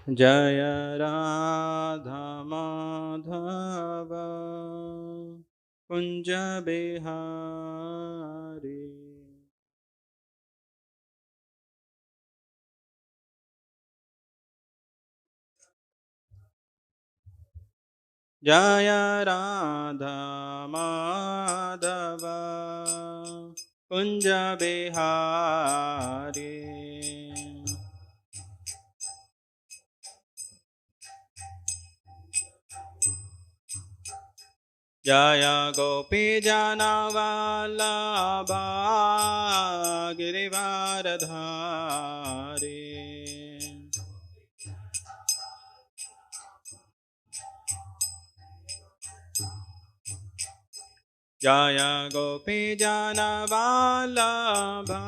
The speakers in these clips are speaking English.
जय राधा माधव कुंज बिहारी। जय राधा माधव कुंज बिहारी। जय गोपी जनवल्लभा गिरिवरधारी। जय गोपी जनवल्लभा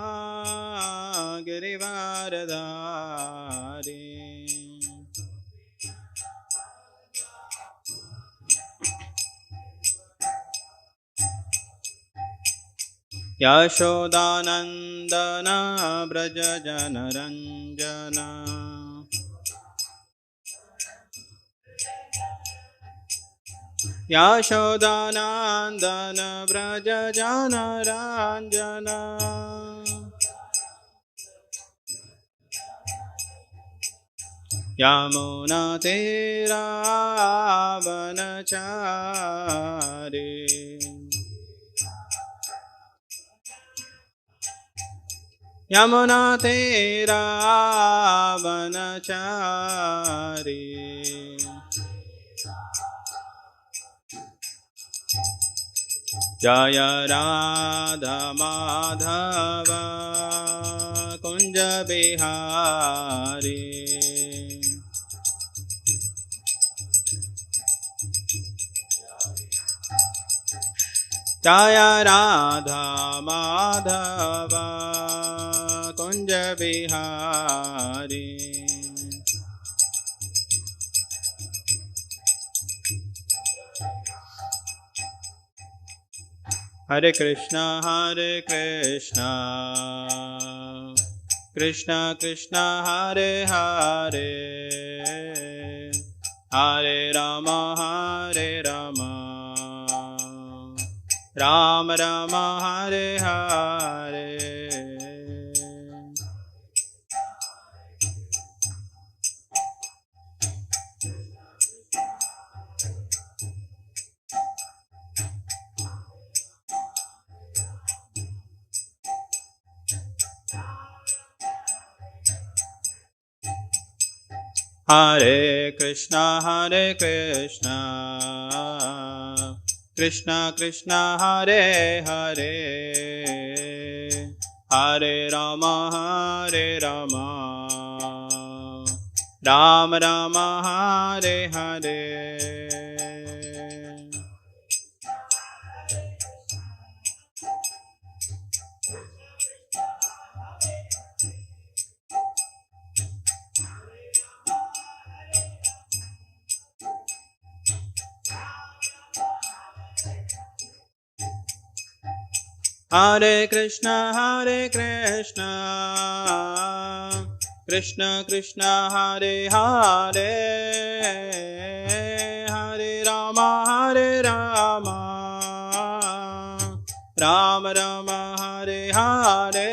गिरिवरधारी। यशोदानन्दन व्रज जनरञ्जन। यशोदानन्दन व्रज जनरञ्जन। यमुनातीरावनचारि। यमुनातीरावनचारि। जय राधा माधव कुंज बिहारी। जय राधा माधव कुंज बिहारी। हरे कृष्णा कृष्णा कृष्णा हरे हरे, हरे राम राम राम हरे हरे। हरे कृष्णा कृष्णा कृष्णा हरे हरे, हरे राम राम राम हरे हरे। हरे कृष्णा कृष्णा कृष्णा हरे हरे, हरे राम राम राम हरे हरे।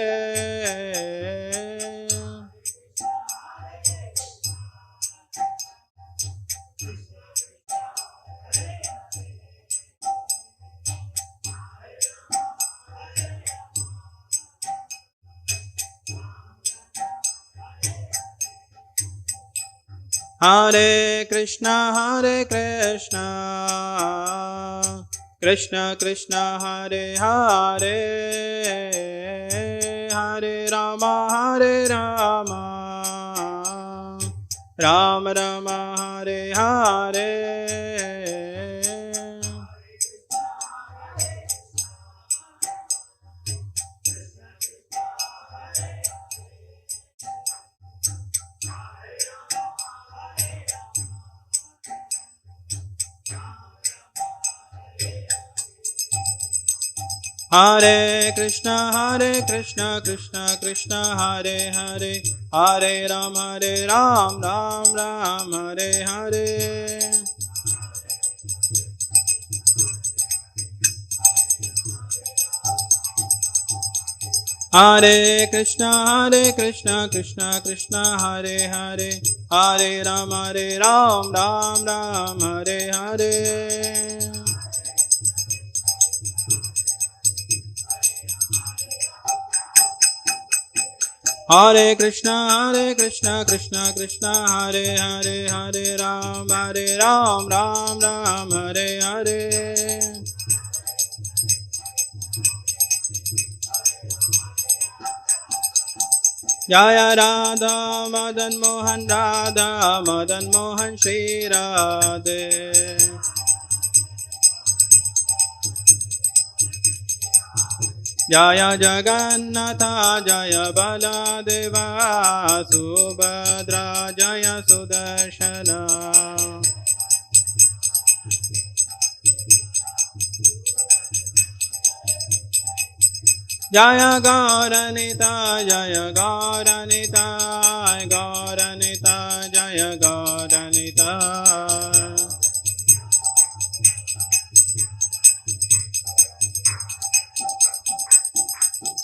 हरे कृष्णा कृष्णा कृष्णा हरे हरे, हरे राम राम राम हरे हरे। हरे Krishna Krishna Krishna Hare Hare, Hare Ram, Ram Ram, Hare Hare. Hare Krishna, Krishna Krishna, Hare Hare, Hare Ram, Ram Ram, Hare Hare. Hare Krishna, Krishna Krishna, Hare Hare, Hare Ram, Ram Ram, Hare Hare. Jaya Radha Madan Mohan Shri Radhe. Jaya Jagannatha Jaya Baladeva Subhadra Jaya Sudarshana. Jaya Gauranita Jaya Gauranita Gauranita Jaya Gauranita.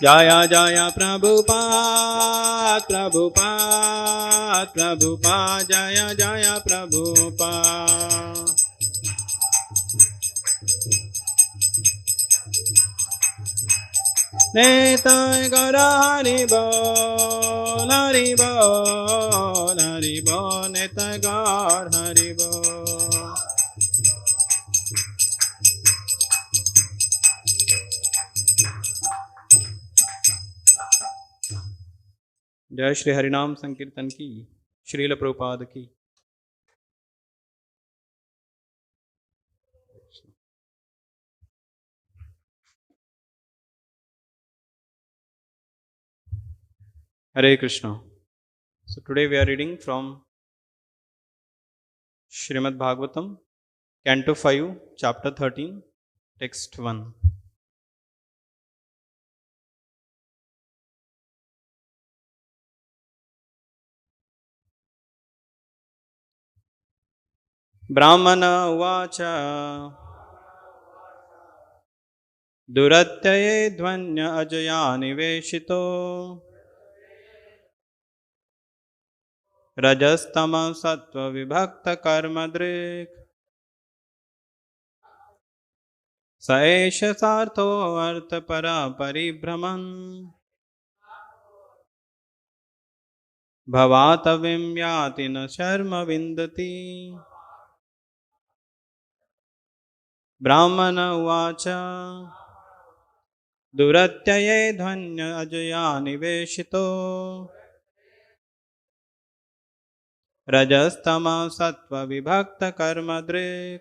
Jaya Jaya Prabhupada Prabhupada Prabhupada Jaya Jaya Prabhupada. Netai Gora Hari Bol Hari Bol Hari Bol Netai Gaur Hari Bol. जय श्री हरिनाम संकीर्तन की, श्रील प्रभुपाद की। Hare Krishna. So today we are reading from Srimad Bhagavatam, Canto 5, Chapter 13, Text 1. Brahmana Uvacha Duratyaye Dvanya Ajaya Niveshito Rajastama Sattva Vibhakta Karmadrik Saesha Sartho Artha Para Paribhraman Bhavatavim Yati Na Sharma Vindati. Brahmana Uvacha Duratyaye Dhanya Ajaya Niveshito Rajastama Sattva Vibhakta Karmadrik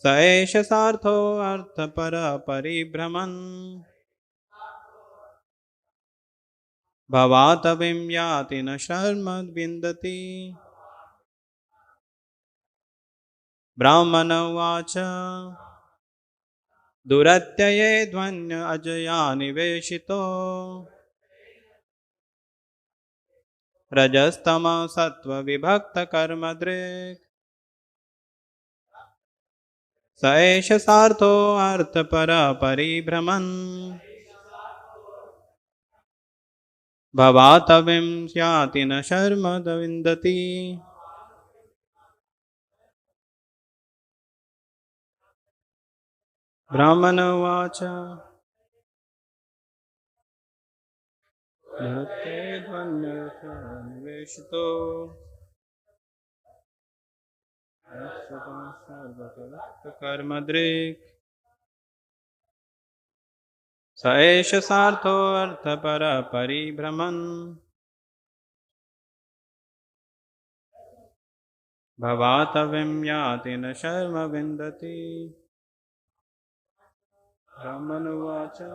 Saesha Sartho Artha Para Paribhraman Bhavatavim Yati Na Sharma Vindati. Brahmana Uvacha Duratyaye Dhvanya Ajaya Niveshito Rajastama Sattva Vibhakta Karmadrik Saesha Sartho Artha Para Paribhraman Bhavatavim Yati Na Sharma Vindati. Brahmana Uvacha Duratyaye Dhvanya Ajaya Niveshito Karmadrik Saesha Sartho Artha Para Paribhraman Bhavatavim Yati Na Sharma Vindati. Brahmana Uvacha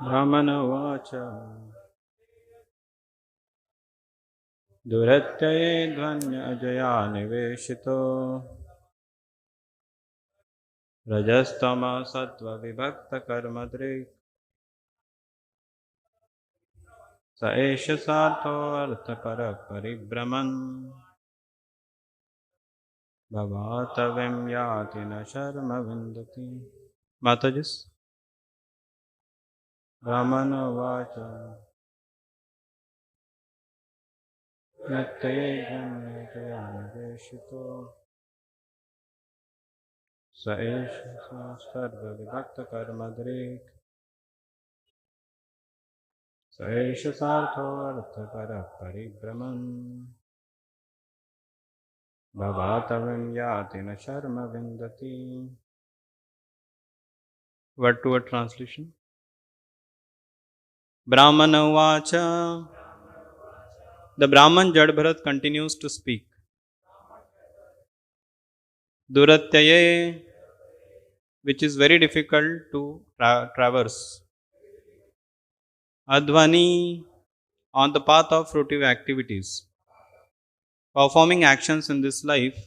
Brahmana vacha Duratyaye Dvanya Ajaya Niveshito Rajastama Sattva Vibhakta Karmadri Saesha Sato Arthapara Paribrahman Bhavatavim Yati Na Sharma Vindati Matajis Brahmana Vacha Nityaye Dvanya Ajaya Niveshito Saesha Sarva Vibhakta Karmadri Saesha Sartho Arthapara Paribrahman Bhavatavim Yati Na Sharma Vindati. Word to word translation. Brahmana Vacha. The Brahman Jadbharat continues to speak. Duratyaye, which is very difficult to traverse. Advani, on the path of fruitive activities. Performing actions in this life,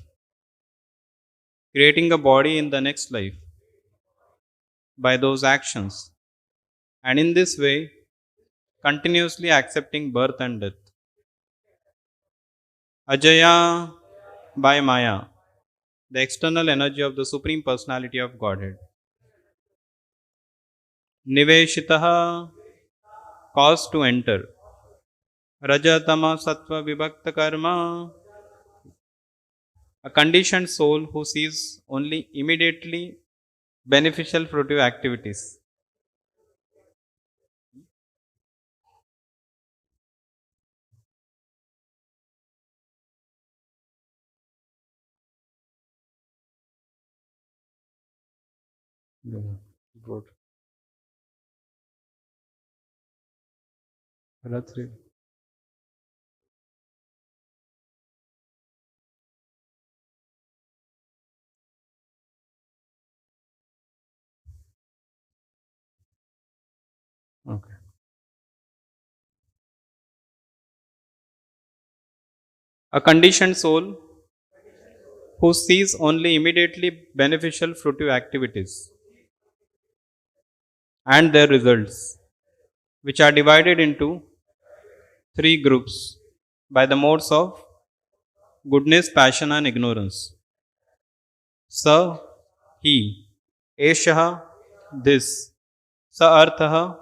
creating a body in the next life by those actions, and in this way, continuously accepting birth and death. Ajaya, by Maya, the external energy of the Supreme Personality of Godhead. Niveshitaha, caused to enter. Rajatama Sattva Vibhakta Karma, a conditioned soul who sees only immediately beneficial fruitive activities. Good. Ratri. Okay. A conditioned soul who sees only immediately beneficial fruitive activities and their results, which are divided into three groups by the modes of goodness, passion, and ignorance. Sa, he, Eshaha, this, Sa Arthaha,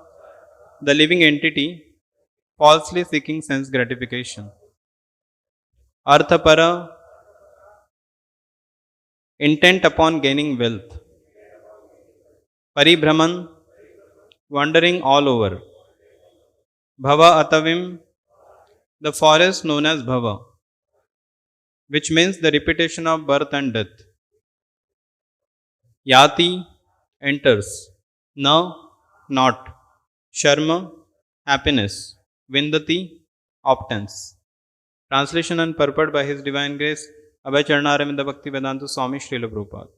the living entity, falsely seeking sense gratification. Arthapara, intent upon gaining wealth. Paribrahman, wandering all over. Bhava Atavim, the forest known as Bhava, which means the repetition of birth and death. Yati, enters. Na, not. Sharma, happiness. Vindati, obtains. Translation and purport by His Divine Grace, Abhay Charanarinda Bhakti Vedanta Swami Srila Prabhupada.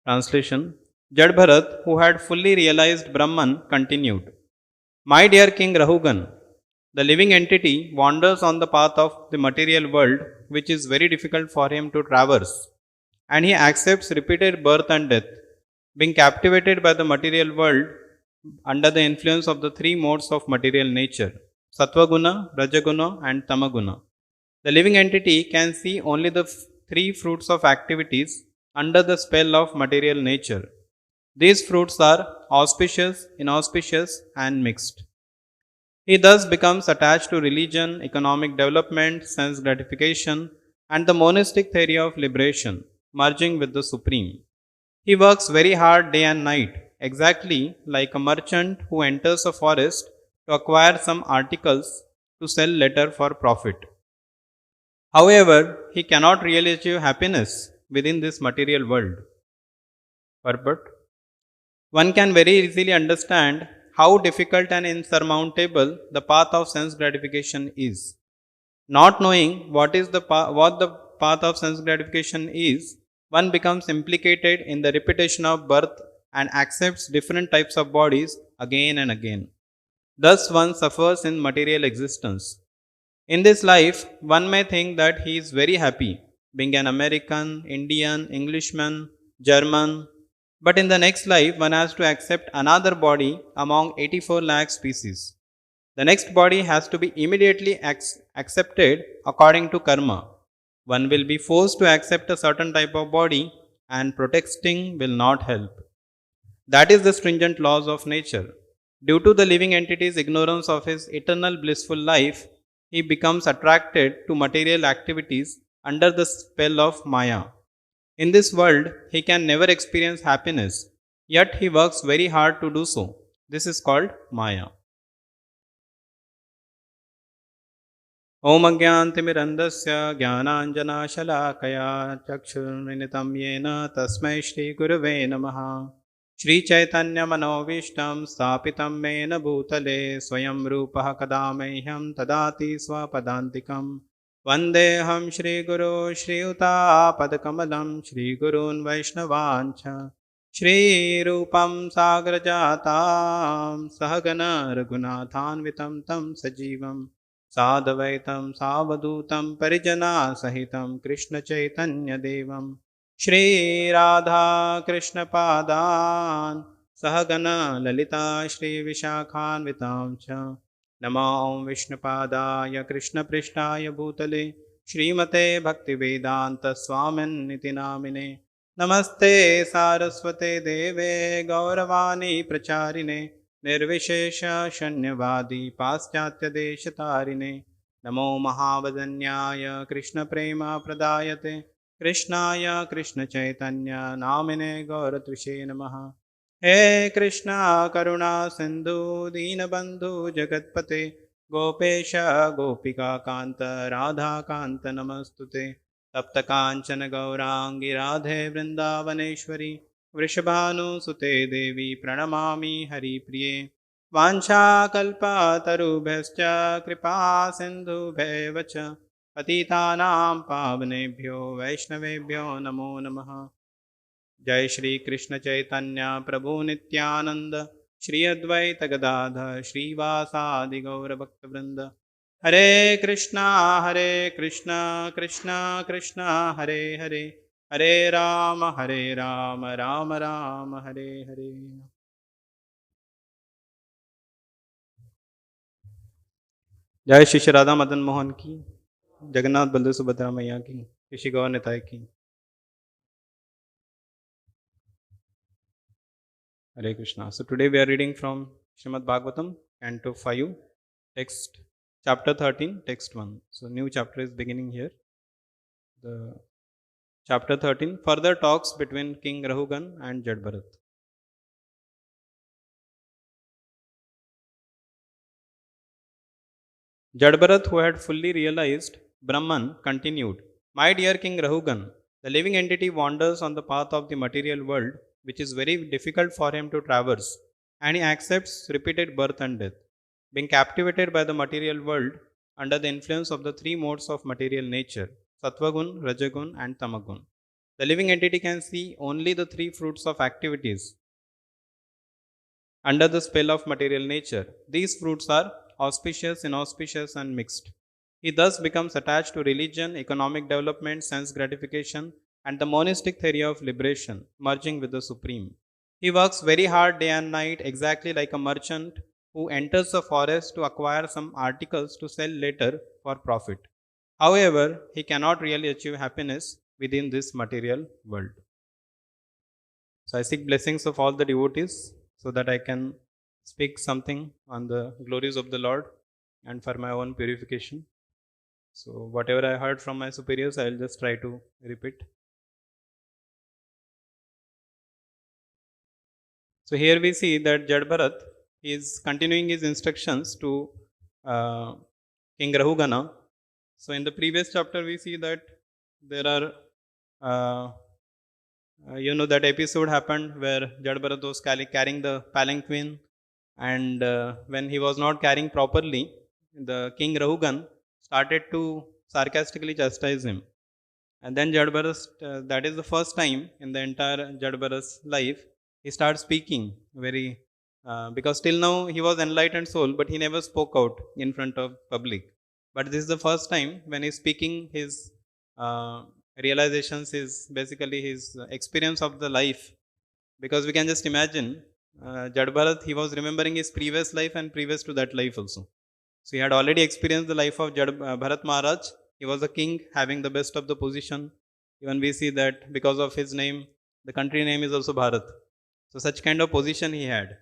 Translation. Jadbharat, who had fully realized Brahman, continued, My dear King Rahugan, the living entity wanders on the path of the material world, which is very difficult for him to traverse, and he accepts repeated birth and death, being captivated by the material world under the influence of the three modes of material nature, Sattvaguna, Rajaguna, and Tamaguna. The living entity can see only the three fruits of activities under the spell of material nature. These fruits are auspicious, inauspicious, and mixed. He thus becomes attached to religion, economic development, sense gratification, and the monastic theory of liberation, merging with the Supreme. He works very hard day and night, exactly like a merchant who enters a forest to acquire some articles to sell later for profit. However, he cannot really achieve happiness within this material world. Purport. One can very easily understand how difficult and insurmountable the path of sense gratification is. Not knowing what the path of sense gratification is one becomes implicated in the repetition of birth and accepts different types of bodies again and again. Thus, one suffers in material existence. In this life, one may think that he is very happy, being an American, Indian, Englishman, German, but in the next life, one has to accept another body among 84 lakh species. The next body has to be immediately accepted according to karma. One will be forced to accept a certain type of body, and protesting will not help. That is the stringent laws of nature. Due to the living entity's ignorance of his eternal blissful life, he becomes attracted to material activities under the spell of Maya. In this world, he can never experience happiness, yet he works very hard to do so. This is called Maya. ॐ अज्ञानतिमिरन्धस्य ज्ञानाञ्जनशलाकया चक्षुर्मिलितं येन तस्मै श्रीगुरवे नमः। श्रीचैतन्यमनोभीष्टं स्थापितं येन भूतले स्वयं रूपः कदा मह्यं ददाति स्वपदान्तिकं। वन्देऽहं श्रीगुरो श्रीयुतापदकमलं श्रीगुरून् वैष्णवाञ्च श्रीरूपं सागरजातां सहगण रघुनाथान्वितं तं सजीवम् साद्वैतं सावधूतं परिजनासहितं कृष्णचैतन्यदेवं श्रीराधाकृष्णपादान् सहगण ललिता श्रीविशाखान्वितां च नमो विष्णुपादाय कृष्णपृष्ठाय भूतले श्रीमते भक्तिवेदान्तस्वामिन्निति नामिने नमस्ते सारस्वते देवे गौरवाणी प्रचारिणे निर्विशेष शून्यवादी पाश्चात्यदेशतारिणे नमो महावदन्याय कृष्णप्रेमप्रदायते कृष्णाय कृष्णचैतन्य नामिने गौरत्विषे नमः। हे कृष्णा करुणा सिन्धु दीनबन्धु जगत्पते गोपेश गोपिकान्त राधाकान्त नमस्तुते तप्तकाञ्चन गौराङ्गी राधे वृन्दावनेश्वरी वृषभानुसुते देवी प्रणमामि हरिप्रिये वाञ्छाकल्पतरुभ्यश्च कृपा सिन्धुभ्येव च पतितानां पावनेभ्यो वैष्णवेभ्यो नमो नमः। जय श्री कृष्ण चैतन्य प्रभु नित्यानंद श्री अद्वैत गदाधर श्रीवासादि गौरभक्तवृंद। हरे कृष्णा कृष्णा कृष्णा हरे हरे हरे राम राम राम हरे हरे। जय श्री श्री राधा मदन मोहन की, जगन्नाथ बलदेव सुभद्रा मैया की, ऋषि गौर निताय की। Hare Krishna. So today we are reading from Srimad Bhagavatam, Canto 5, text chapter 13, text 1. So new chapter is beginning here. The chapter 13 further talks between King Rahugan and Jadbharat. Jadbharat, who had fully realized Brahman, continued, "My dear King Rahugan, the living entity wanders on the path of the material world, which is very difficult for him to traverse, and he accepts repeated birth and death. Being captivated by the material world under the influence of the three modes of material nature, Sattvagun, Rajagun, and Tamagun, the living entity can see only the three fruits of activities under the spell of material nature. These fruits are auspicious, inauspicious, and mixed. He thus becomes attached to religion, economic development, sense gratification, and the monistic theory of liberation, merging with the Supreme. He works very hard day and night, exactly like a merchant who enters a forest to acquire some articles to sell later for profit. However, he cannot really achieve happiness within this material world. So I seek blessings of all the devotees so that I can speak something on the glories of the Lord and for my own purification. So whatever I heard from my superiors, I will just try to repeat. So here we see that Jadbharat is continuing his instructions to King Rahugana. So in the previous chapter, we see that there are, that episode happened where Jadbharat was carrying the palanquin, and when he was not carrying properly, the King Rahugan started to sarcastically chastise him. And then Jadbharat's, that is the first time in the entire Jadbharat's life, he starts speaking very, because till now he was enlightened soul, but he never spoke out in front of public. But this is the first time when he's speaking his uh, realizations, his basically his experience of the life. Because we can just imagine Jadbharat, he was remembering his previous life and previous to that life also. So he had already experienced the life of Bharat Maharaj. He was a king having the best of the position. Even we see that because of his name, the country name is also Bharat. So such kind of position he had.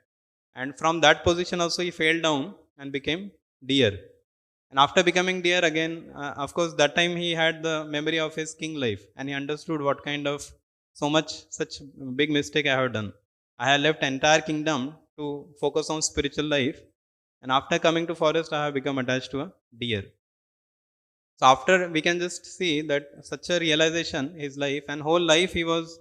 And from that position also he fell down and became deer. And after becoming deer again, of course, that time he had the memory of his king life and he understood what kind of such big mistake I have done. I have left entire kingdom to focus on spiritual life, and after coming to forest, I have become attached to a deer. So after we can just see that such a realization, his life and whole life he was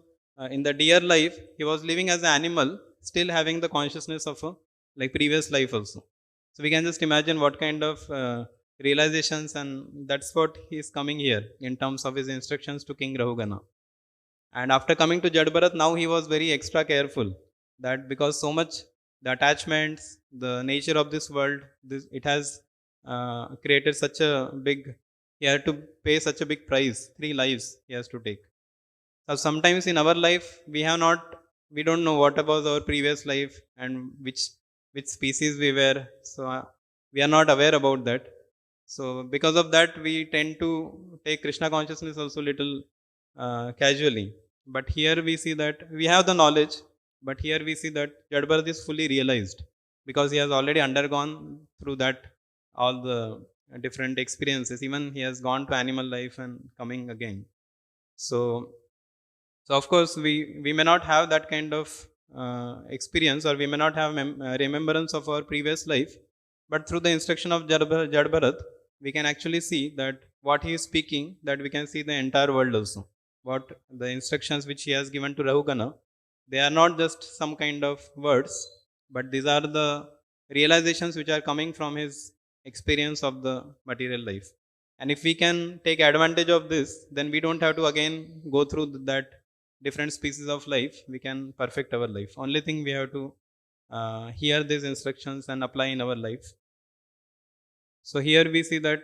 in the deer life, he was living as an animal, still having the consciousness of a like previous life also. So we can just imagine what kind of realizations, and that's what he is coming here in terms of his instructions to King Rahugana. And after coming to Jadbharat, now he was very extra careful that because so much the attachments, the nature of this world, it has created such a big, he had to pay such a big price, 3 lives he has to take. So sometimes in our life, we don't know what about our previous life and which species we were. So we are not aware about that. So because of that, we tend to take Krishna consciousness also little casually. But here we see that we have the knowledge, but here we see that Jadbharat is fully realized because he has already undergone through that all the different experiences. Even he has gone to animal life and coming again. So, so of course we may not have that kind of experience, or we may not have remembrance of our previous life, but through the instruction of Jadbharat, we can actually see that what he is speaking, that we can see the entire world also. What the instructions which he has given to Rahugana, they are not just some kind of words, but these are the realizations which are coming from his experience of the material life. And if we can take advantage of this, then we don't have to again go through that different species of life. We can perfect our life. Only thing we have to hear these instructions and apply in our life. So here we see that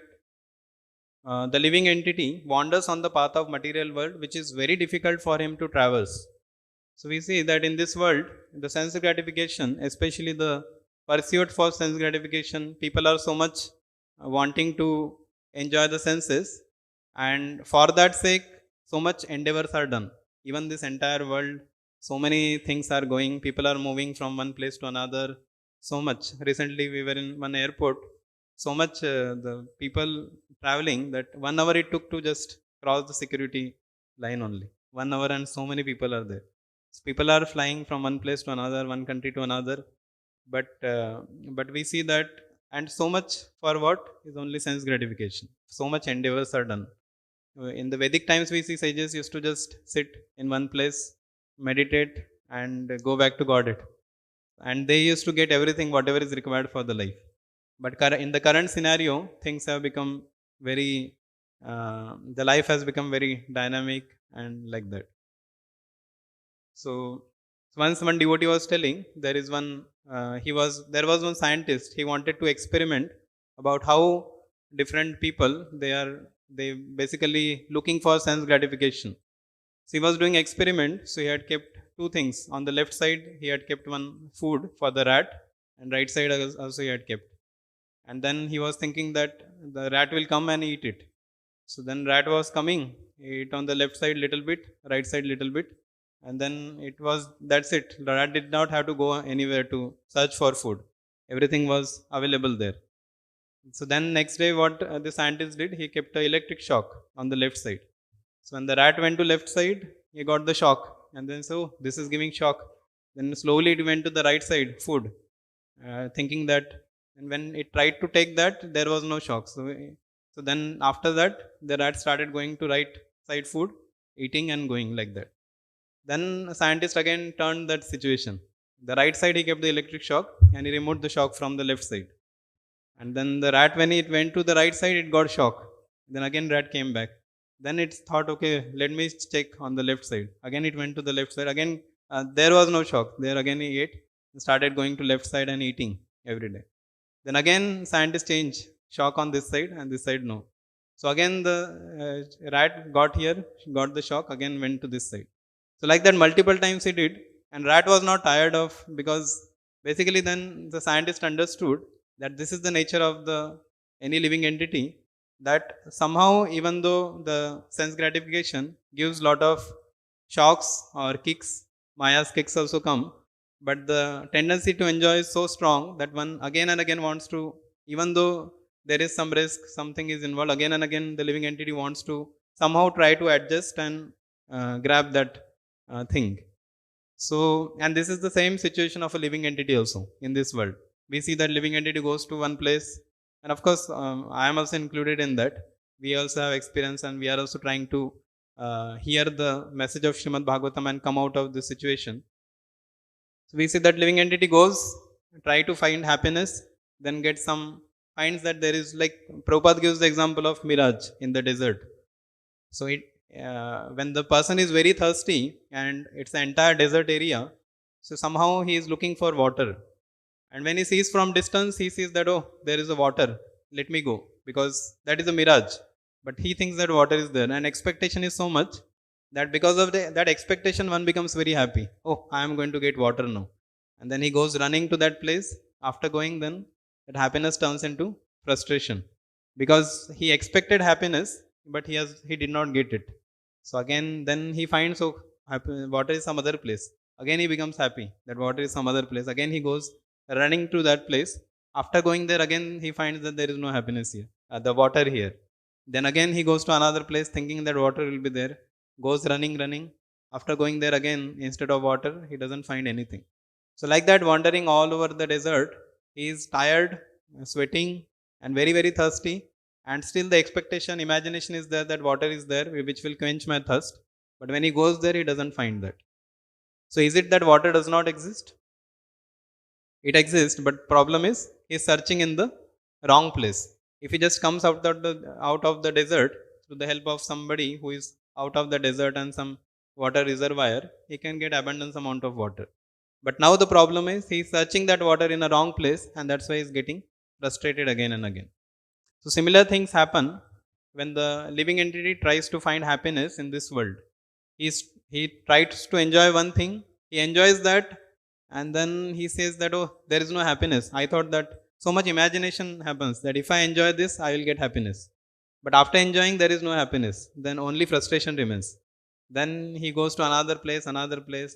the living entity wanders on the path of material world, which is very difficult for him to traverse. So we see that in this world, the sense gratification, especially the pursuit for sense gratification, people are so much wanting to enjoy the senses, and for that sake, so much endeavors are done. Even this entire world, so many things are going. People are moving from one place to another. So much. Recently, we were in one airport. So much the people traveling that 1 hour it took to just cross the security line only. 1 hour and so many people are there. So people are flying from one place to another, one country to another, but we see that, and so much for what is only sense gratification. So much endeavors are done. In the Vedic times, we see sages used to just sit in one place, meditate, and go back to Godhead, and they used to get everything whatever is required for the life. But in the current scenario, things have become very. The life has become very dynamic and like that. So once one devotee was telling, there was one scientist. He wanted to experiment about how different people they basically looking for sense gratification. So he was doing experiment. So he had kept two things on the left side. He had kept one food for the rat, and right side also he had kept. And then he was thinking that the rat will come and eat it. So then rat was coming, eat on the left side little bit, right side little bit, and then that's it. The rat did not have to go anywhere to search for food. Everything was available there. So then next day, what the scientist did, he kept an electric shock on the left side. So when the rat went to left side, he got the shock, and then so this is giving shock. Then slowly it went to the right side, food, thinking that, and when it tried to take that, there was no shock. So then after that, the rat started going to right side food, eating and going like that. Then a scientist again turned that situation. The right side he kept the electric shock and he removed the shock from the left side. And then the rat, when it went to the right side, it got shock. Then again rat came back. Then it thought, okay, let me check on the left side. Again, it went to the left side. Again, there was no shock. There again, he ate, started going to left side and eating every day. Then again, scientists change shock on this side and this side no. So again, the rat got here, got the shock, again went to this side. So like that, multiple times he did, and rat was not tired of, because basically then the scientist understood that this is the nature of the any living entity, that somehow even though the sense gratification gives lot of shocks or kicks, Maya's kicks also come, but the tendency to enjoy is so strong that one again and again wants to, even though there is some risk, something is involved, again and again the living entity wants to somehow try to adjust and grab that thing. So, and this is the same situation of a living entity also in this world. We see that living entity goes to one place, and of course, I am also included in that. We also have experience, and we are also trying to hear the message of Srimad Bhagavatam and come out of this situation. So we see that living entity goes, try to find happiness, then get some, finds that there is, like Prabhupada gives the example of mirage in the desert. So it when the person is very thirsty and it's the entire desert area, so somehow he is looking for water. And when he sees from distance, he sees that, oh, there is a water, let me go, because that is a mirage. But he thinks that water is there, and expectation is so much that because of that expectation, one becomes very happy. Oh, I am going to get water now. And then he goes running to that place. After going, then that happiness turns into frustration, because he expected happiness, but he did not get it. So again, then he finds, oh, water is some other place. Again, he becomes happy that water is some other place. Again, he goes running to that place. After going there, again he finds that there is no happiness here, the water here. Then again he goes to another place thinking that water will be there. Goes running. After going there again, instead of water, he doesn't find anything. So like that, wandering all over the desert, he is tired, sweating, and very very thirsty. And still the expectation, imagination is there that water is there, which will quench my thirst. But when he goes there, he doesn't find that. So is it that water does not exist? It exists, but problem is he's searching in the wrong place. If he just comes out of the desert through the help of somebody who is out of the desert and some water reservoir, he can get abundance amount of water. But now the problem is he's searching that water in a wrong place, and that's why he's getting frustrated again and again. So similar things happen when the living entity tries to find happiness in this world. He tries to enjoy one thing, he enjoys that, and then he says that, oh, there is no happiness. I thought that so much imagination happens that if I enjoy this, I will get happiness. But after enjoying, there is no happiness. Then only frustration remains. Then he goes to another place.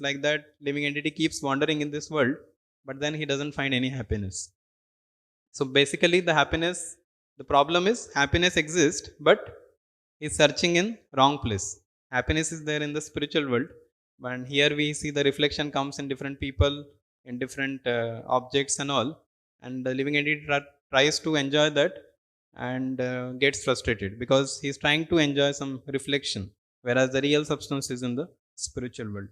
Like that, living entity keeps wandering in this world, but then he doesn't find any happiness. So basically, the problem is happiness exists, but he's searching in wrong place. Happiness is there in the spiritual world, but here we see the reflection comes in different people, in different objects and all, and the living entity tries to enjoy that, and gets frustrated because he's trying to enjoy some reflection, whereas the real substance is in the spiritual world.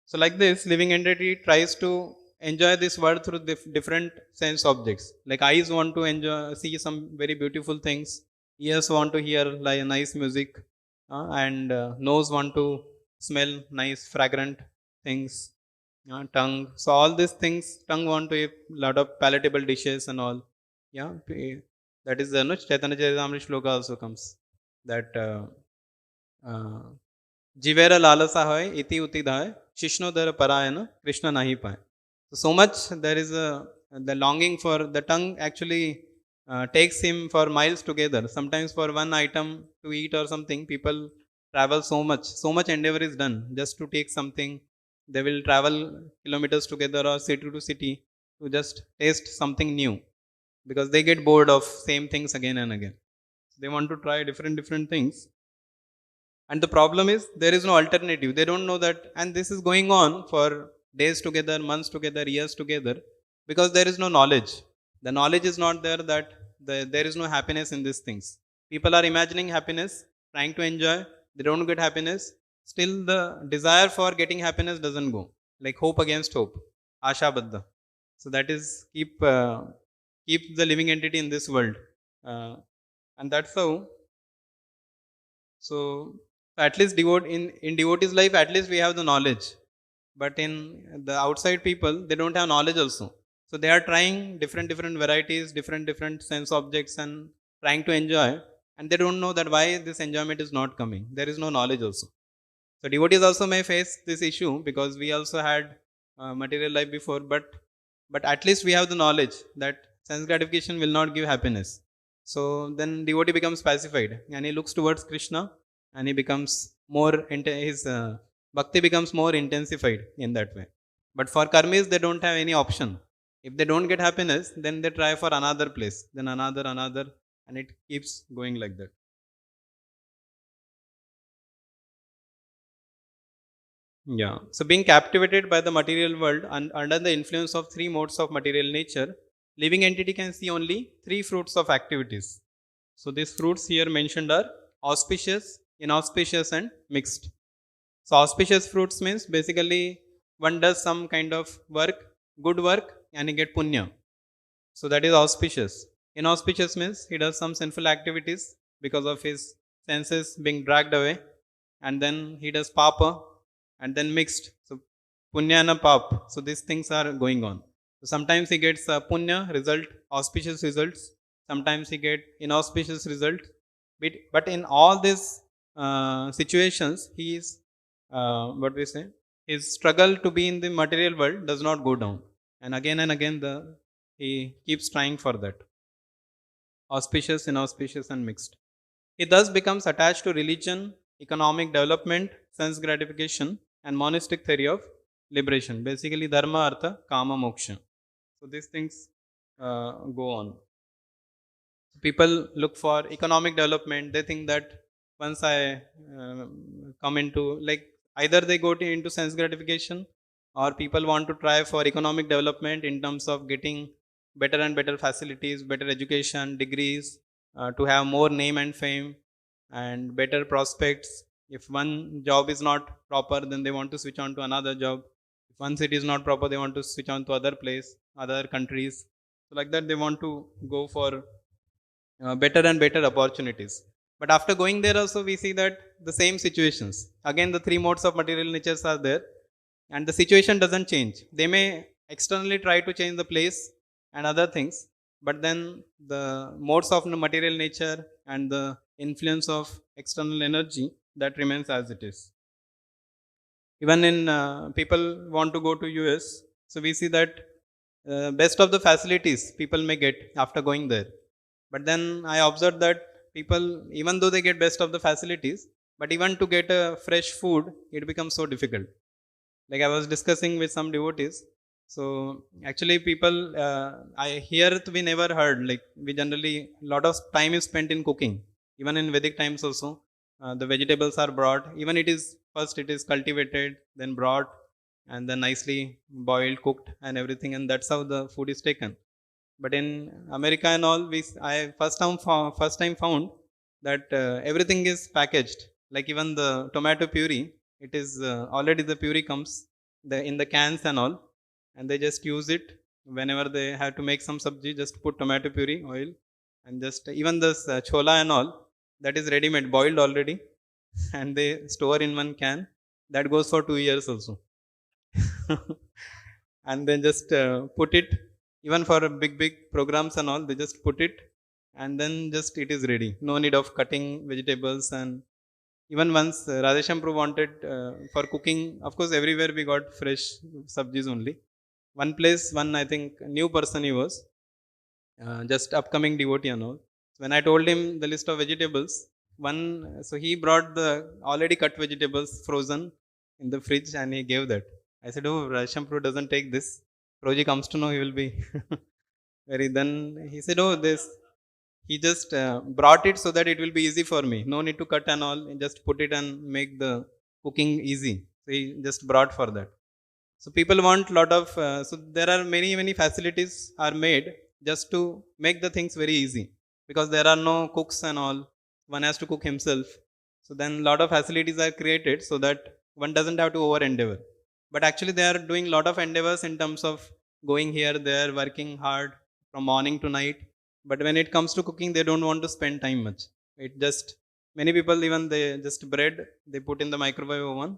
So like this, living entity tries to enjoy this world through different sense objects. Like eyes want to see some very beautiful things, ears want to hear like nice music, and nose want to smell nice fragrant things, tongue. So all these things, tongue want to eat lot of palatable dishes and all. Yeah, that is the no, Chaitanya Charitamrita shloka also comes that जीवेर लालसा है इति उति धाय शिष्णोदर परायण Krishna nahi पाए. So much there is the longing for the tongue actually takes him for miles together. Sometimes for one item to eat or something, people travel so much endeavor is done just to take something. They will travel kilometers together or city to city to just taste something new, because they get bored of same things again and again. They want to try different things. And the problem is there is no alternative. They don't know that, and this is going on for days together, months together, years together, because there is no knowledge. The knowledge is not there that there is no happiness in these things. People are imagining happiness, trying to enjoy, they don't get happiness. Still the desire for getting happiness doesn't go, like hope against hope, asha baddha. So that is keep the living entity in this world, and that's how So at least in devotees life, at least we have the knowledge, but in the outside people, they don't have knowledge also. So they are trying different varieties, different sense objects, and trying to enjoy, and they don't know that why this enjoyment is not coming. There is no knowledge also. So devotees also may face this issue, because we also had material life before, but at least we have the knowledge that sense gratification will not give happiness. So then devotee becomes pacified, and he looks towards Krishna, and he becomes more his bhakti becomes more intensified in that way. But for karmis, they don't have any option. If they don't get happiness, then they try for another place, then another, and it keeps going like that. Yeah. So being captivated by the material world and under the influence of three modes of material nature, living entity can see only three fruits of activities. So these fruits here mentioned are auspicious, inauspicious, and mixed. So auspicious fruits means basically one does some kind of work, good work, and he get punya. So that is auspicious. Inauspicious means he does some sinful activities because of his senses being dragged away, and then he does papa, and then mixed. So punya and pap. So these things are going on. So sometimes he gets punya result, auspicious results. Sometimes he get inauspicious result. But in all these situations, he is what we say, his struggle to be in the material world does not go down, and again he keeps trying for that. Auspicious, inauspicious, and mixed. He thus becomes attached to religion, economic development, sense gratification, and monistic theory of liberation. Basically, dharma, artha, kama, moksha. So these things go on. People look for economic development. They think that once I come into, like, either they go into sense gratification, or people want to try for economic development in terms of getting better and better facilities, better education, degrees, to have more name and fame and better prospects. If one job is not proper, then they want to switch on to another job. If one city is not proper, they want to switch on to other place, other countries. So like that, they want to go for better and better opportunities. But after going there also, we see that the same situations, again the three modes of material natures are there, and the situation doesn't change. They may externally try to change the place and other things, but then the modes of the material nature and the influence of external energy, that remains as it is. Even in people want to go to US, so we see that best of the facilities people may get after going there. But then I observed that people, even though they get best of the facilities, but even to get a fresh food, it becomes so difficult. Like I was discussing with some devotees. So actually people, I here we never heard, like we generally, lot of time is spent in cooking. Even in Vedic times also, the vegetables are brought, even it is first it is cultivated, then brought, and then nicely boiled, cooked, and everything, and that's how the food is taken. But in America and all, I first time found that everything is packaged. Like even the tomato puree, it is already the puree comes in the cans and all, and they just use it whenever they have to make some sabji. Just put tomato puree, oil, and just even this chola and all, that is ready made, boiled already, and they store in one can. That goes for 2 years also. And then just put it, even for big programs and all, they just put it, and then just it is ready. No need of cutting vegetables. And even once Radhesham Prabhu wanted for cooking, of course everywhere we got fresh sabjis only. One place, one I think new person he was, just upcoming devotee and all. So when I told him the list of vegetables, so he brought the already cut vegetables frozen in the fridge, and he gave that. I said, "Oh, Radhesham Prabhu doesn't take this. Proji comes to know, he will be very." Then he said, "Oh, this." He just brought it so that it will be easy for me. No need to cut and all. Just put it and make the cooking easy. So he just brought for that. So people want lot of. So there are many facilities are made just to make the things very easy, because there are no cooks and all. One has to cook himself. So then lot of facilities are created so that one doesn't have to over endeavor. But actually they are doing lot of endeavors in terms of going here, there, working hard from morning to night. But when it comes to cooking, they don't want to spend time much. It just Many people even they just bread they put in the microwave oven,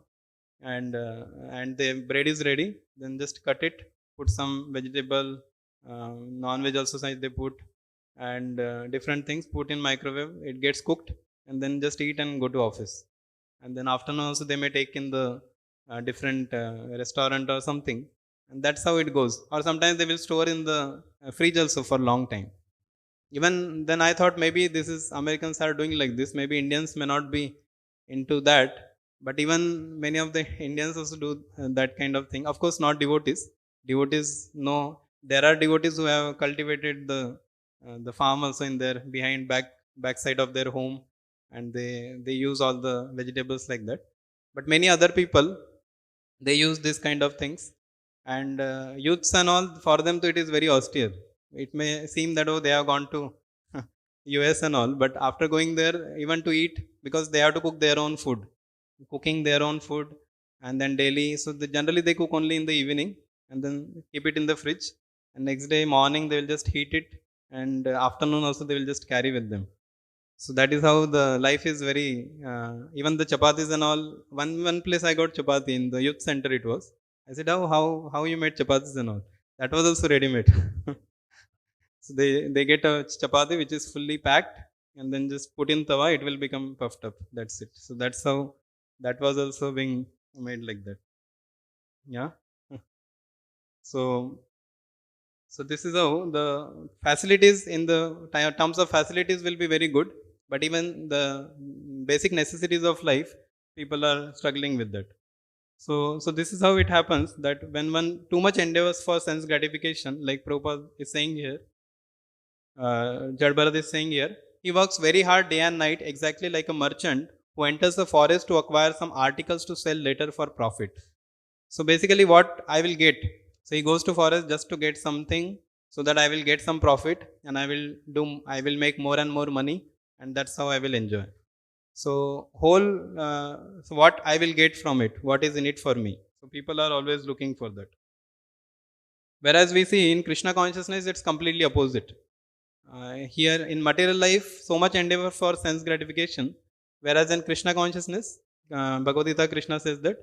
and the bread is ready. Then just cut it, put some vegetable, non-veg also side they put, and different things put in microwave. It gets cooked, and then just eat and go to office. And then afternoon also they may take in the different restaurant or something, and that's how it goes. Or sometimes they will store in the fridge also for long time. Even then I thought maybe this is Americans are doing like this, maybe Indians may not be into that. But even many of the Indians also do that kind of thing. Of course not devotees. No, there are devotees who have cultivated the farm also in their behind backside of their home, and they use all the vegetables like that. But many other people, they use this kind of things. And youths and all, for them too, it is very austere. It may seem that oh they have gone to US and all, but after going there even to eat, because they have to cook their own food, cooking their own food, and then daily, so generally they cook only in the evening, and then keep it in the fridge, and next day morning they will just heat it, and afternoon also they will just carry with them. So that is how the life is very. Even the chapatis and all. One place I got chapati in the youth center. It was. I said, how you made chapatis and all? That was also ready made. So they get a chapati which is fully packed, and then just put in tawa. It will become puffed up. That's it. So that's how that was also being made like that. Yeah. So So this is how the facilities in the terms of facilities will be very good, but even the basic necessities of life, people are struggling with that. So this is how it happens that when one too much endeavors for sense gratification, like Prabhupada is saying here, Jad Bharat is saying here, he works very hard day and night, exactly like a merchant who enters the forest to acquire some articles to sell later for profit. So basically, what I will get, so he goes to forest just to get something, so that I will get some profit, and I will make more and more money, and that's how I will enjoy. So what I will get from it, what is in it for me. So people are always looking for that. Whereas we see in Krishna consciousness, it's completely opposite. Here in material life, so much endeavor for sense gratification, whereas in Krishna consciousness, Bhagavad Gita, Krishna says that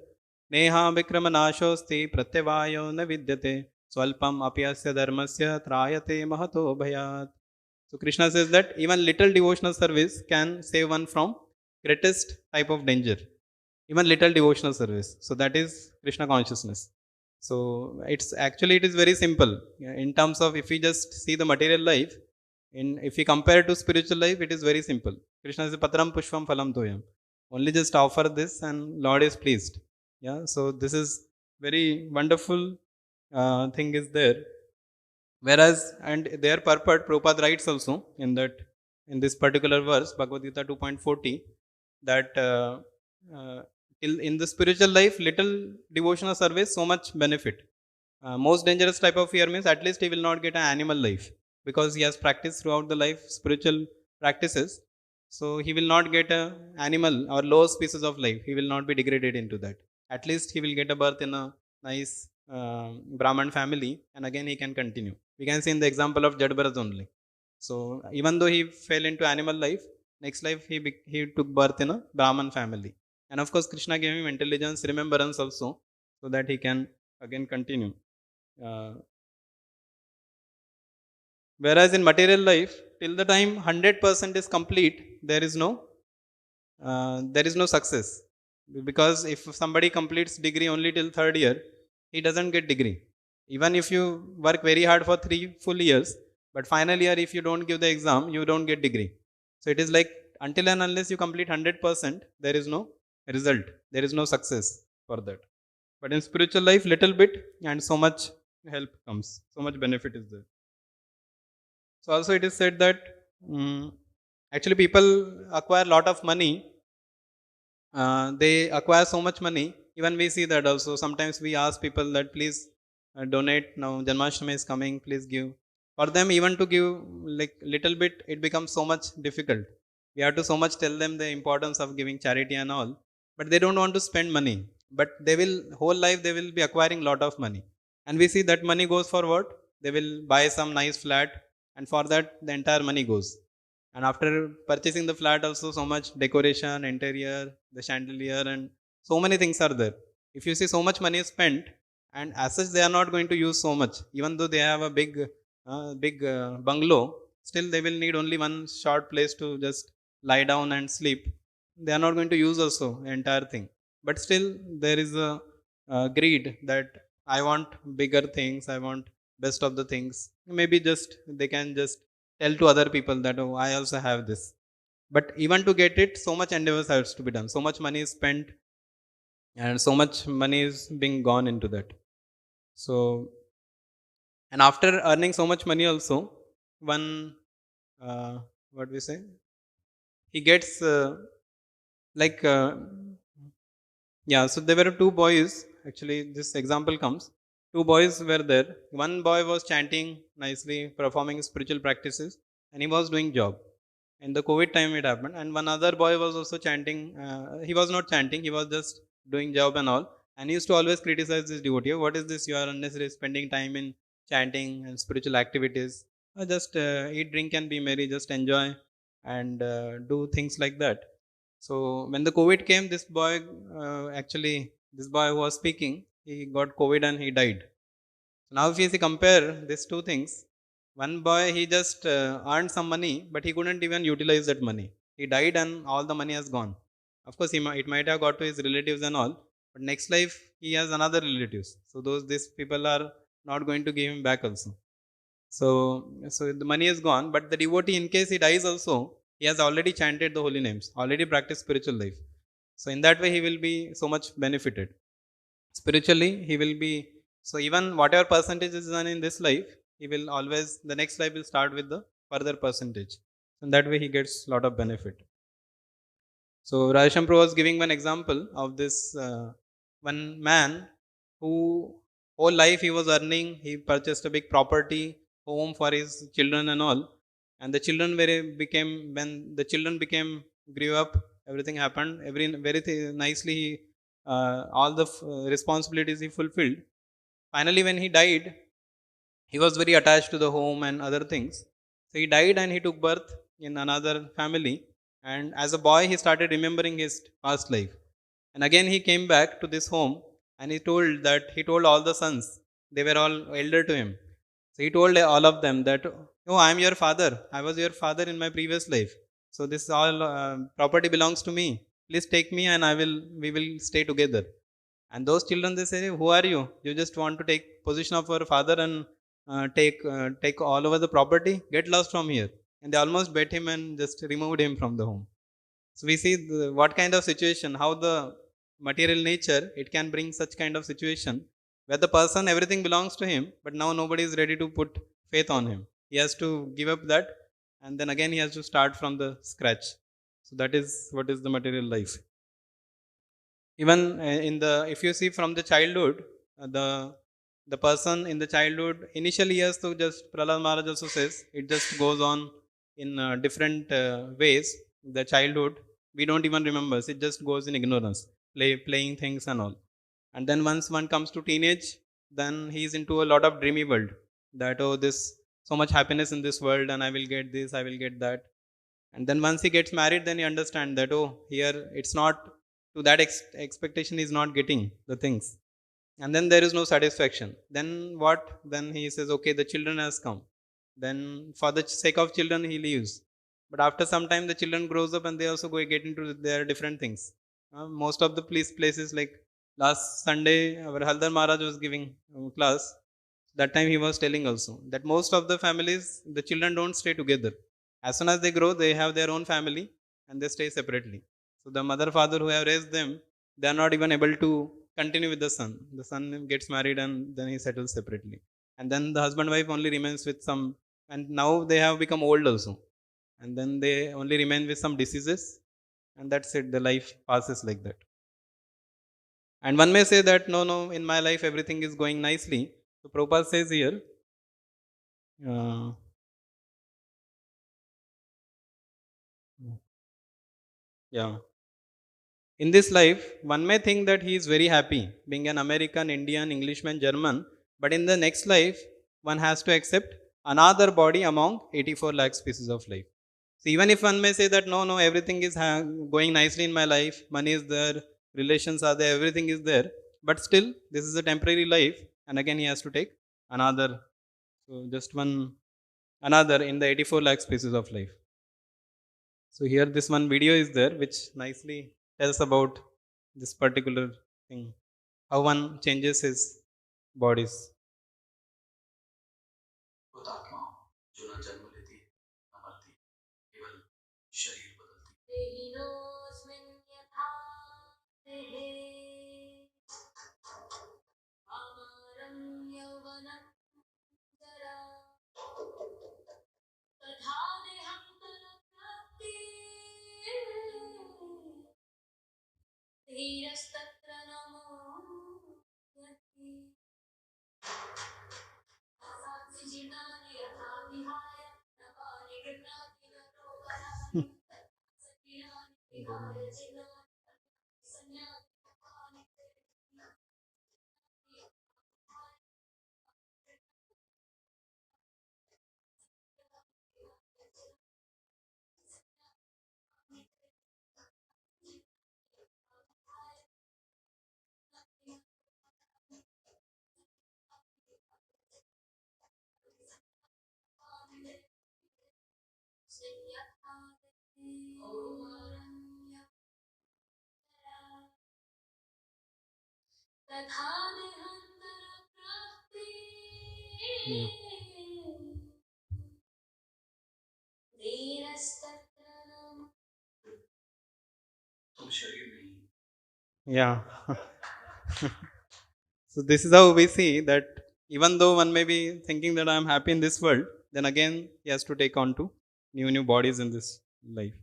Neha Vikrama Nashosti Pratyavayo na vidyate Swalpam apyasya dharmasya trayate mahato bhayat. So Krishna says that even little devotional service can save one from greatest type of danger. Even little devotional service. So that is Krishna consciousness. So it is very simple. In terms of if we just see the material life, if we compare it to spiritual life, it is very simple. Krishna says Patram Pushpam Phalam Toyam. Only just offer this and Lord is pleased. Yeah. So this is very wonderful thing is there. Whereas, and their purport, Prabhupada writes also in this particular verse, Bhagavad Gita 2.40, that in the spiritual life, little devotional service, so much benefit. Most dangerous type of fear means at least he will not get an animal life, because he has practiced throughout the life spiritual practices. So he will not get a animal or low species of life. He will not be degraded into that. At least he will get a birth in a nice Brahman family, and again he can continue. We can see in the example of Jad Bharat only. So even though he fell into animal life, next life he took birth in a Brahman family. And of course, Krishna gave him intelligence, remembrance also, so that he can again continue. Uh, Whereas in material life, till the time 100% is complete, there is no success. Because if somebody completes degree only till third year, he doesn't get degree. Even if you work very hard for 3 full years, but final year if you don't give the exam, you don't get degree. So it is like until and unless you complete 100%, there is no result. There is no success for that. But in spiritual life, little bit and so much help comes. So much benefit is there. So also it is said that actually people acquire a lot of money. They acquire so much money. Even we see that also. Sometimes we ask people that please donate. Now Janmashtami is coming. Please give. For them, even to give like little bit, it becomes so much difficult. We have to so much tell them the importance of giving charity and all. But they don't want to spend money. But they will whole life they will be acquiring lot of money. And we see that money goes for what? They will buy some nice flat, and for that the entire money goes. And after purchasing the flat, also so much decoration, interior, the chandelier, and so many things are there. If you see so much money is spent, and as such they are not going to use so much, even though they have a big bungalow, still they will need only one short place to just lie down and sleep. They are not going to use also the entire thing. But still there is a greed that I want bigger things, I want best of the things. Maybe just they can just tell to other people that, oh, I also have this. But even to get it, so much endeavors has to be done. So much money is spent, and so much money is being gone into that. So, and after earning so much money, also one what we say, he gets like yeah. So there were two boys. Actually, this example comes. Two boys were there. One boy was chanting nicely, performing spiritual practices, and he was doing job. In the COVID time it happened, and one other boy was also chanting. He was not chanting, he was just doing job and all, and he used to always criticize this devotee. What is this, you are unnecessarily spending time in chanting and spiritual activities. Just eat, drink and be merry, just enjoy and do things like that. So when the COVID came, this boy, actually this boy who was speaking, he got COVID and he died. Now, if you see, compare these two things, one boy, he just earned some money, but he couldn't even utilize that money. He died and all the money has gone. Of course, it might have got to his relatives and all, but next life he has another relatives. So these people are not going to give him back also. So the money is gone, but the devotee, in case he dies also, he has already chanted the holy names, already practiced spiritual life. So in that way, he will be so much benefited. Spiritually, he will be, so even whatever percentage is done in this life, he will always, the next life will start with the further percentage. In that way, he gets a lot of benefit. So Radheshampur was giving one example of this one man who whole life he was earning. He purchased a big property, home for his children and all. And the children became, when the children became grew up, everything happened. Nicely, all the responsibilities he fulfilled. Finally, when he died, he was very attached to the home and other things. So he died and he took birth in another family. And as a boy, he started remembering his past life. And again, he came back to this home and he told all the sons, they were all elder to him. So he told all of them that, oh, I am your father. I was your father in my previous life. So this all property belongs to me. Please take me and we will stay together. And those children, they say, who are you? You just want to take position of your father and take all over the property? Get lost from here. And they almost bet him and just removed him from the home. So we see what kind of situation, how the material nature, it can bring such kind of situation where the person, everything belongs to him, but now nobody is ready to put faith on him. He has to give up that, and then again he has to start from the scratch. So that is what is the material life. Even in the, if you see from the childhood, the person in the childhood initial years, so just Prahlad Maharaj also says it just goes on in different ways. The childhood, we don't even remember, it just goes in ignorance, playing things and all. And then once one comes to teenage, then he's into a lot of dreamy world, that, oh, this so much happiness in this world and I will get this, I will get that. And then once he gets married, then he understands that, oh, here it's not to that expectation, he's not getting the things. And then there is no satisfaction. Then what? Then he says, okay, the children has come. Then for the sake of children, he leaves. But after some time, the children grows up and they also go get into their different things. Most of the places, like last Sunday, our Haldar Maharaj was giving class. That time he was telling also that most of the families, the children don't stay together. As soon as they grow, they have their own family and they stay separately. So the mother, father who have raised them, they are not even able to continue with the son. The son gets married and then he settles separately. And then the husband wife only remains with some, and now they have become old also. And then they only remain with some diseases, and that's it. The life passes like that. And one may say that, no, no, in my life everything is going nicely. So Prabhupada says here, uh, yeah, in this life, one may think that he is very happy being an American, Indian, Englishman, German, but in the next life, one has to accept another body among 84 lakh species of life. So even if one may say that no, no, everything is going nicely in my life, money is there, relations are there, everything is there, but still this is a temporary life, and again he has to take another. So just one another in the 84 lakh species of life. So here this one video is there which nicely tells about this particular thing, how one changes his bodies. Yeah. Yeah. So this is how we see that even though one may be thinking that I am happy in this world, then again he has to take on to new bodies in this life.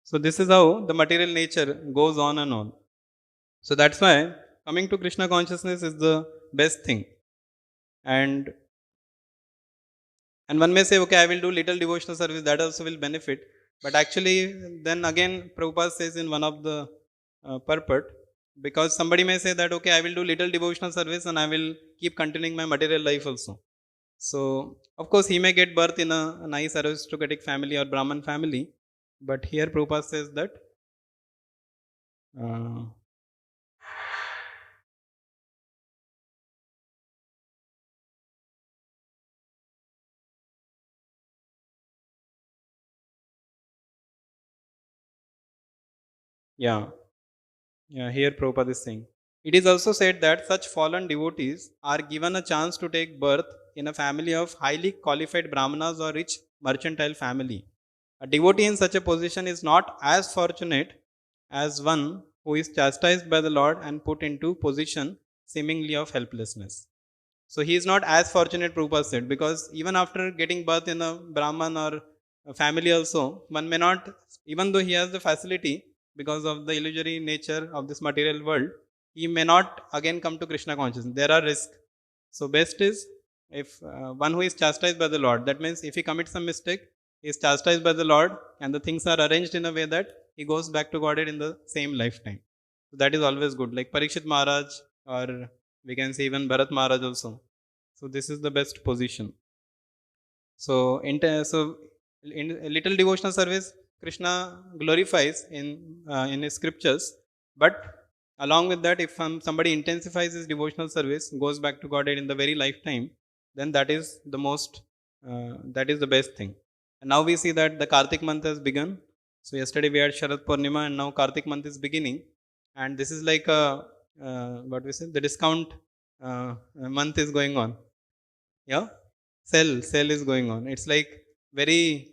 So this is how the material nature goes on and on. So that's why coming to Krishna consciousness is the best thing. And one may say, okay, I will do little devotional service, that also will benefit. But actually, then again, Prabhupada says in one of the purport, because somebody may say that, okay, I will do little devotional service and I will keep continuing my material life also. So, of course, he may get birth in a nice aristocratic family or Brahman family. But here Prabhupada says that, uh, yeah, yeah, here Prabhupada is saying. It is also said that such fallen devotees are given a chance to take birth in a family of highly qualified Brahmanas or rich mercantile family. A devotee in such a position is not as fortunate as one who is chastised by the Lord and put into position seemingly of helplessness. So he is not as fortunate, Prabhupada said, because even after getting birth in a Brahman or a family also, one may not, even though he has the facility because of the illusory nature of this material world, he may not again come to Krishna consciousness. There are risks. So best is if one who is chastised by the Lord, that means if he commits some mistake, he is chastised by the Lord and the things are arranged in a way that he goes back to Godhead in the same lifetime. So that is always good. Like Parikshit Maharaj, or we can say even Bharat Maharaj also. So this is the best position. So in a little devotional service, Krishna glorifies in his scriptures. But along with that, if somebody intensifies his devotional service, goes back to Godhead in the very lifetime, then that is the most that is the best thing. And now we see that the Kartik month has begun. So yesterday we had Sharad Purnima, and now Kartik month is beginning, and this is like a what we say, the discount month is going on. Yeah, sale is going on. It's like very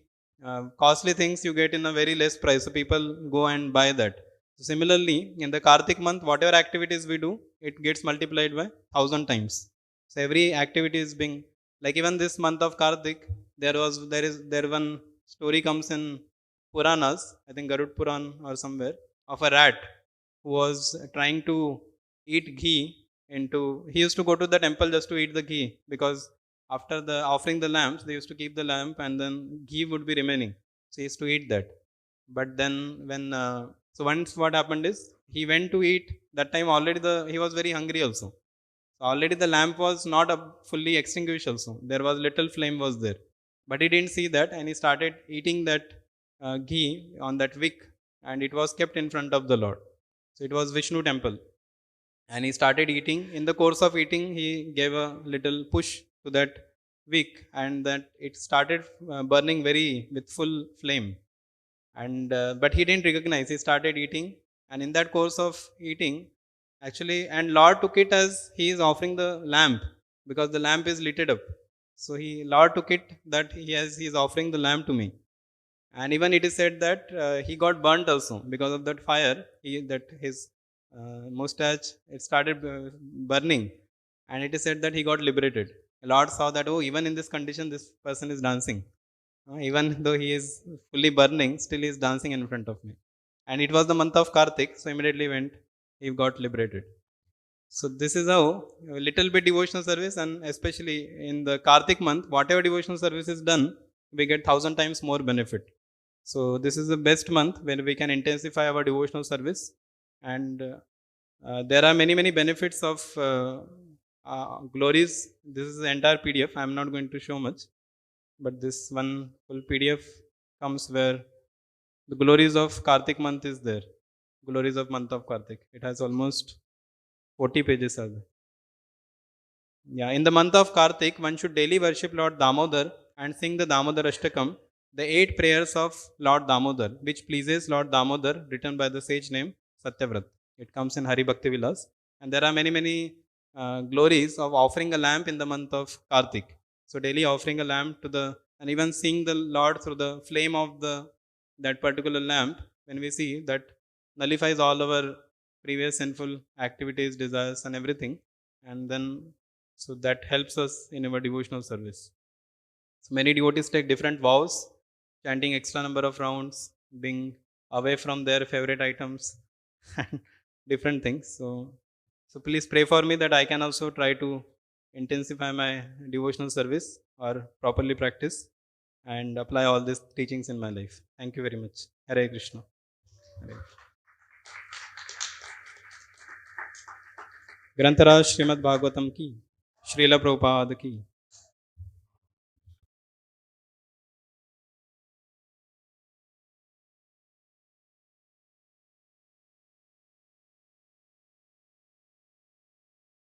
costly things you get in a very less price, so people go and buy that. So similarly, in the Kartik month, whatever activities we do, it gets multiplied by 1,000 times. So every activity is being, like even this month of Kartik, there one story comes in Puranas, I think Garud Puran or somewhere, of a rat who was trying to eat ghee into, he used to go to the temple just to eat the ghee, because after the offering the lamps, they used to keep the lamp and then ghee would be remaining. So he used to eat that. But then when so once what happened is, he went to eat. That time already he was very hungry also. So already the lamp was not fully extinguished also. There was little flame was there. But he didn't see that, and he started eating that ghee on that wick, and it was kept in front of the Lord. So it was Vishnu temple, and he started eating. In the course of eating, he gave a little push to that wick, and that it started burning very with full flame. And but he didn't recognize. He started eating, and in that course of eating, actually, and Lord took it as he is offering the lamp, because the lamp is lit up. So Lord took it that he is offering the lamp to me. And even it is said that he got burnt also because of that fire. That his mustache, it started burning, and it is said that he got liberated. The Lord saw that, oh, even in this condition, this person is dancing. Even though he is fully burning, still he is dancing in front of me. And it was the month of Kartik, so immediately went, he got liberated. So this is how a little bit devotional service, and especially in the Kartik month, whatever devotional service is done, we get 1,000 times more benefit. So this is the best month when we can intensify our devotional service, and there are many benefits of glories. This is the entire PDF. I am not going to show much, but this one full PDF comes where the glories of Kartik month is there. Glories of month of Kartik. It has almost 40 pages are there. Yeah, in the month of Kartik, one should daily worship Lord Damodar and sing the Damodar Ashtakam, the 8 prayers of Lord Damodar, which pleases Lord Damodar, written by the sage named Satyavrat. It comes in Hari Bhakti Vilas. And there are many glories of offering a lamp in the month of Kartik. So daily offering a lamp to the, and even seeing the Lord through the flame of that particular lamp, when we see that nullifies all our previous sinful activities, desires, and everything. And then so that helps us in our devotional service. So many devotees take different vows, chanting extra number of rounds, being away from their favorite items, and different things. So please pray for me that I can also try to intensify my devotional service or properly practice and apply all these teachings in my life. Thank you very much. Hare Krishna. Hare. ग्रंथराज Shrimad Bhagavatam की, श्रील प्रभुपाद की.